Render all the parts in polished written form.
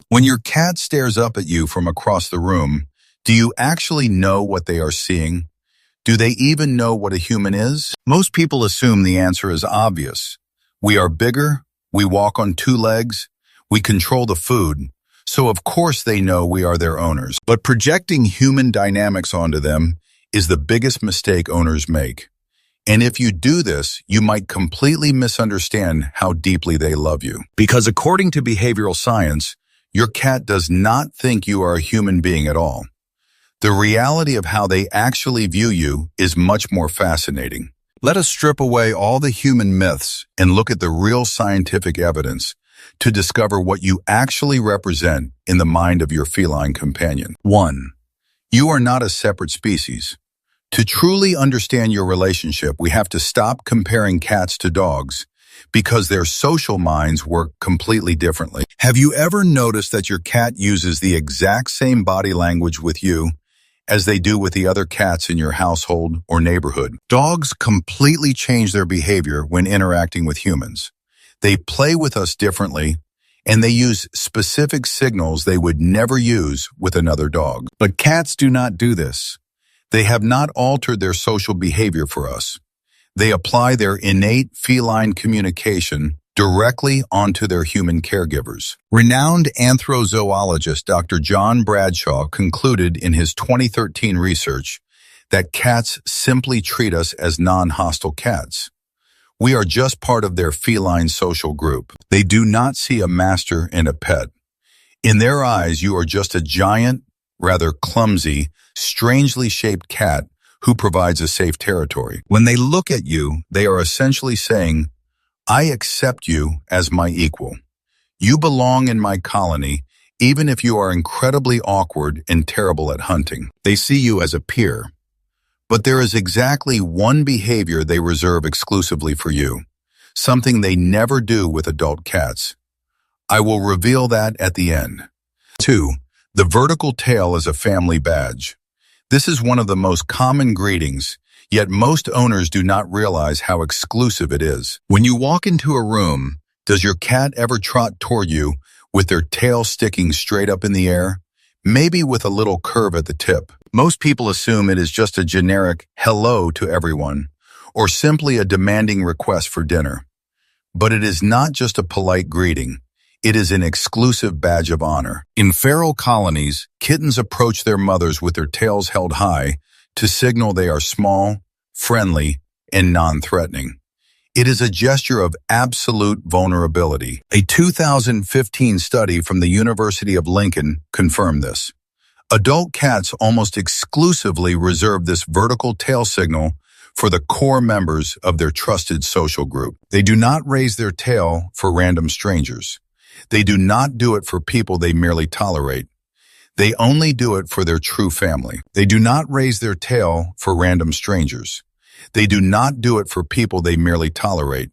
When your cat stares up at you from across the room, do you actually know what they are seeing? Do they even know what a human is? Most people assume the answer is obvious. We are bigger, we walk on two legs, we control the food, so of course they know we are their owners. But projecting human dynamics onto them is the biggest mistake owners make. And if you do this, you might completely misunderstand how deeply they love you. Because according to behavioral science, your cat does not think you are a human being at all. The reality of how they actually view you is much more fascinating. Let us strip away all the human myths and look at the real scientific evidence to discover what you actually represent in the mind of your feline companion. 1. You are not a separate species. To truly understand your relationship, we have to stop comparing cats to dogs because their social minds work completely differently. Have you ever noticed that your cat uses the exact same body language with you as they do with the other cats in your household or neighborhood? Dogs completely change their behavior when interacting with humans. They play with us differently, and they use specific signals they would never use with another dog. But cats do not do this. They have not altered their social behavior for us. They apply their innate feline communication directly onto their human caregivers. Renowned anthrozoologist Dr. John Bradshaw concluded in his 2013 research that cats simply treat us as non-hostile cats. We are just part of their feline social group. They do not see a master and a pet. In their eyes, you are just a giant, rather clumsy, strangely shaped cat who provides a safe territory. When they look at you, they are essentially saying, I accept you as my equal. You belong in my colony, even if you are incredibly awkward and terrible at hunting. They see you as a peer. But there is exactly one behavior they reserve exclusively for you, something they never do with adult cats. I will reveal that at the end. 2. The vertical tail is a family badge. This is one of the most common greetings, yet most owners do not realize how exclusive it is. When you walk into a room, does your cat ever trot toward you with their tail sticking straight up in the air? Maybe with a little curve at the tip. Most people assume it is just a generic hello to everyone, or simply a demanding request for dinner. But it is not just a polite greeting. It is an exclusive badge of honor. In feral colonies, kittens approach their mothers with their tails held high to signal they are small, friendly, and non-threatening. It is a gesture of absolute vulnerability. A 2015 study from the University of Lincoln confirmed this. Adult cats almost exclusively reserve this vertical tail signal for the core members of their trusted social group. They do not raise their tail for random strangers. They do not do it for people they merely tolerate. They only do it for their true family. They do not raise their tail for random strangers. They do not do it for people they merely tolerate.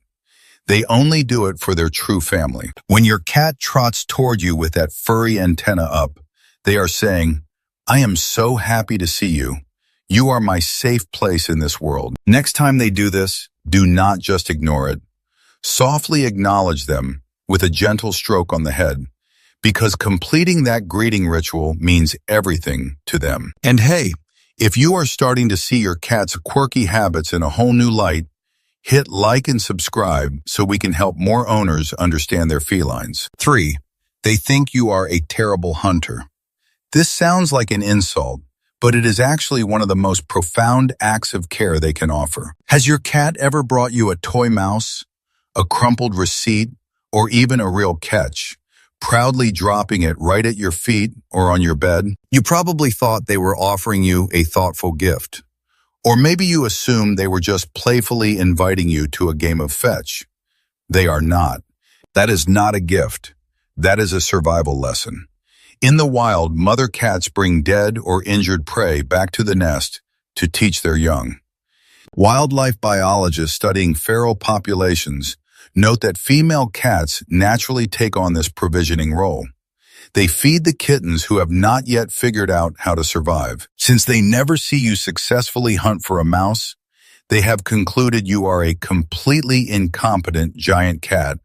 They only do it for their true family. When your cat trots toward you with that furry antenna up, they are saying, I am so happy to see you. You are my safe place in this world. Next time they do this, do not just ignore it. Softly acknowledge them with a gentle stroke on the head, because completing that greeting ritual means everything to them. And hey, if you are starting to see your cat's quirky habits in a whole new light, hit like and subscribe so we can help more owners understand their felines. 3. They think you are a terrible hunter. This sounds like an insult, but it is actually one of the most profound acts of care they can offer. Has your cat ever brought you a toy mouse, a crumpled receipt, or even a real catch, proudly dropping it right at your feet or on your bed? You probably thought they were offering you a thoughtful gift. Or maybe you assumed they were just playfully inviting you to a game of fetch. They are not. That is not a gift. That is a survival lesson. In the wild, mother cats bring dead or injured prey back to the nest to teach their young. Wildlife biologists studying feral populations note that female cats naturally take on this provisioning role. They feed the kittens who have not yet figured out how to survive. Since they never see you successfully hunt for a mouse, they have concluded you are a completely incompetent giant cat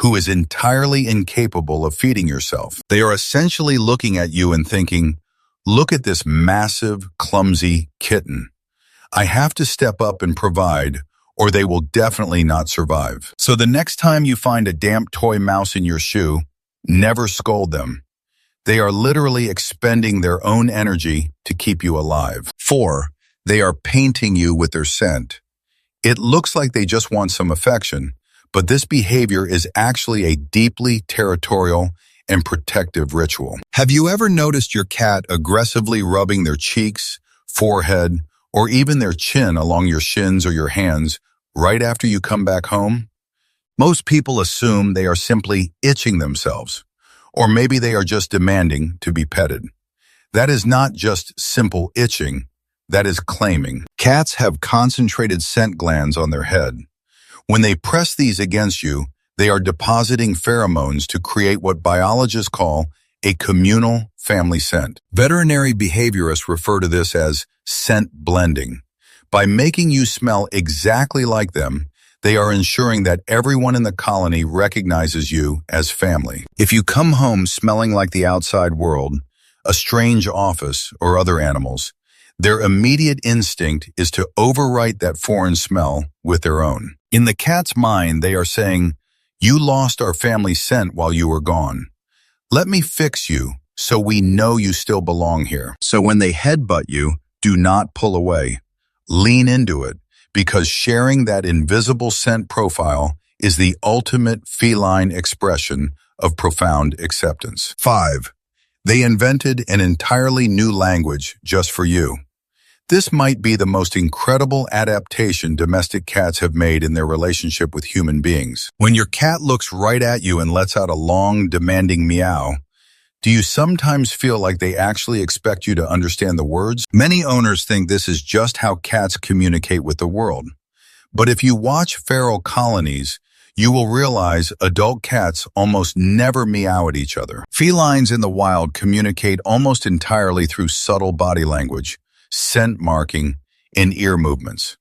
who is entirely incapable of feeding yourself. They are essentially looking at you and thinking, look at this massive, clumsy kitten. I have to step up and provide, or they will definitely not survive. So the next time you find a damp toy mouse in your shoe, never scold them. They are literally expending their own energy to keep you alive. 4. They are painting you with their scent. It looks like they just want some affection, but this behavior is actually a deeply territorial and protective ritual. Have you ever noticed your cat aggressively rubbing their cheeks, forehead, or even their chin along your shins or your hands right after you come back home? Most people assume they are simply itching themselves, or maybe they are just demanding to be petted. That is not just simple itching, that is claiming. Cats have concentrated scent glands on their head. When they press these against you, they are depositing pheromones to create what biologists call a communal family scent. Veterinary behaviorists refer to this as scent blending. By making you smell exactly like them, they are ensuring that everyone in the colony recognizes you as family. If you come home smelling like the outside world, a strange office, or other animals, their immediate instinct is to overwrite that foreign smell with their own. In the cat's mind, they are saying, you lost our family scent while you were gone. Let me fix you so we know you still belong here. So when they headbutt you, do not pull away. Lean into it, because sharing that invisible scent profile is the ultimate feline expression of profound acceptance. 5. They invented an entirely new language just for you. This might be the most incredible adaptation domestic cats have made in their relationship with human beings. When your cat looks right at you and lets out a long, demanding meow, do you sometimes feel like they actually expect you to understand the words? Many owners think this is just how cats communicate with the world. But if you watch feral colonies, you will realize adult cats almost never meow at each other. Felines in the wild communicate almost entirely through subtle body language, scent marking, and ear movements.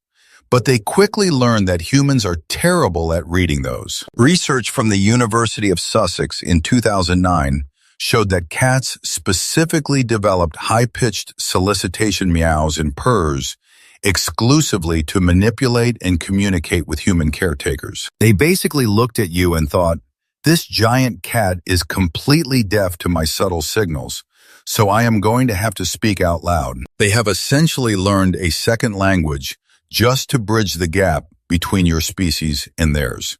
But they quickly learn that humans are terrible at reading those. Research from the University of Sussex in 2009 showed that cats specifically developed high-pitched solicitation meows and purrs exclusively to manipulate and communicate with human caretakers. They basically looked at you and thought, this giant cat is completely deaf to my subtle signals, so I am going to have to speak out loud. They have essentially learned a second language just to bridge the gap between your species and theirs.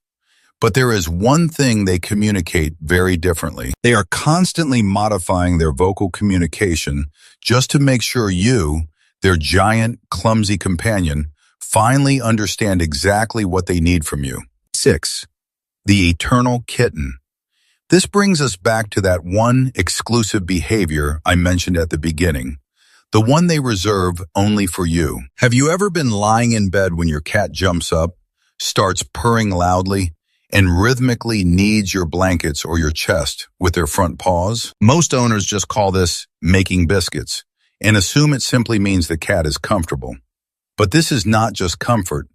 But there is one thing they communicate very differently. They are constantly modifying their vocal communication just to make sure you, their giant, clumsy companion, finally understand exactly what they need from you. 6. The eternal kitten. This brings us back to that one exclusive behavior I mentioned at the beginning, the one they reserve only for you. Have you ever been lying in bed when your cat jumps up, starts purring loudly, and rhythmically kneads your blankets or your chest with their front paws? Most owners just call this making biscuits and assume it simply means the cat is comfortable. But this is not just comfort.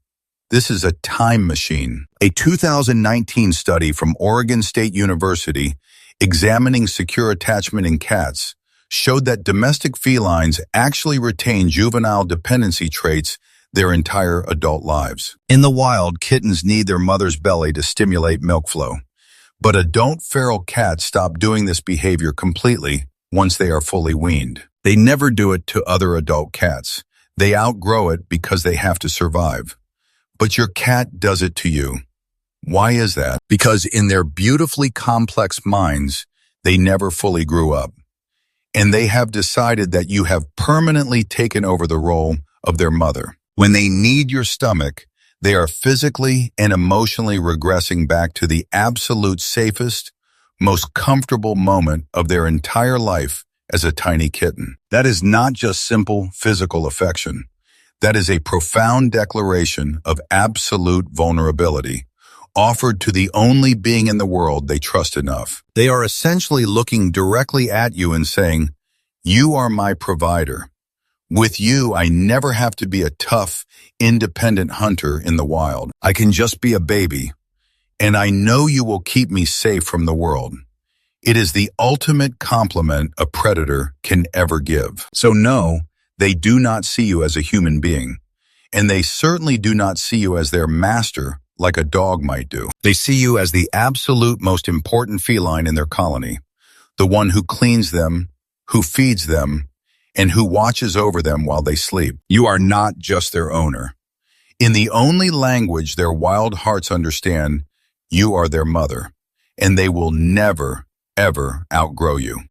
This is a time machine. A 2019 study from Oregon State University examining secure attachment in cats showed that domestic felines actually retain juvenile dependency traits their entire adult lives. In the wild, kittens need their mother's belly to stimulate milk flow. But adult feral cats stop doing this behavior completely once they are fully weaned. They never do it to other adult cats. They outgrow it because they have to survive. But your cat does it to you. Why is that? Because in their beautifully complex minds, they never fully grew up. And they have decided that you have permanently taken over the role of their mother. When they need your stomach, they are physically and emotionally regressing back to the absolute safest, most comfortable moment of their entire life as a tiny kitten. That is not just simple physical affection. That is a profound declaration of absolute vulnerability, offered to the only being in the world they trust enough. They are essentially looking directly at you and saying, you are my provider. With you, I never have to be a tough, independent hunter in the wild. I can just be a baby. and I know you will keep me safe from the world. It is the ultimate compliment a predator can ever give. So no, they do not see you as a human being, and they certainly do not see you as their master like a dog might do. They see you as the absolute most important feline in their colony, the one who cleans them, who feeds them, and who watches over them while they sleep. You are not just their owner. In the only language their wild hearts understand, you are their mother, and they will never, ever outgrow you.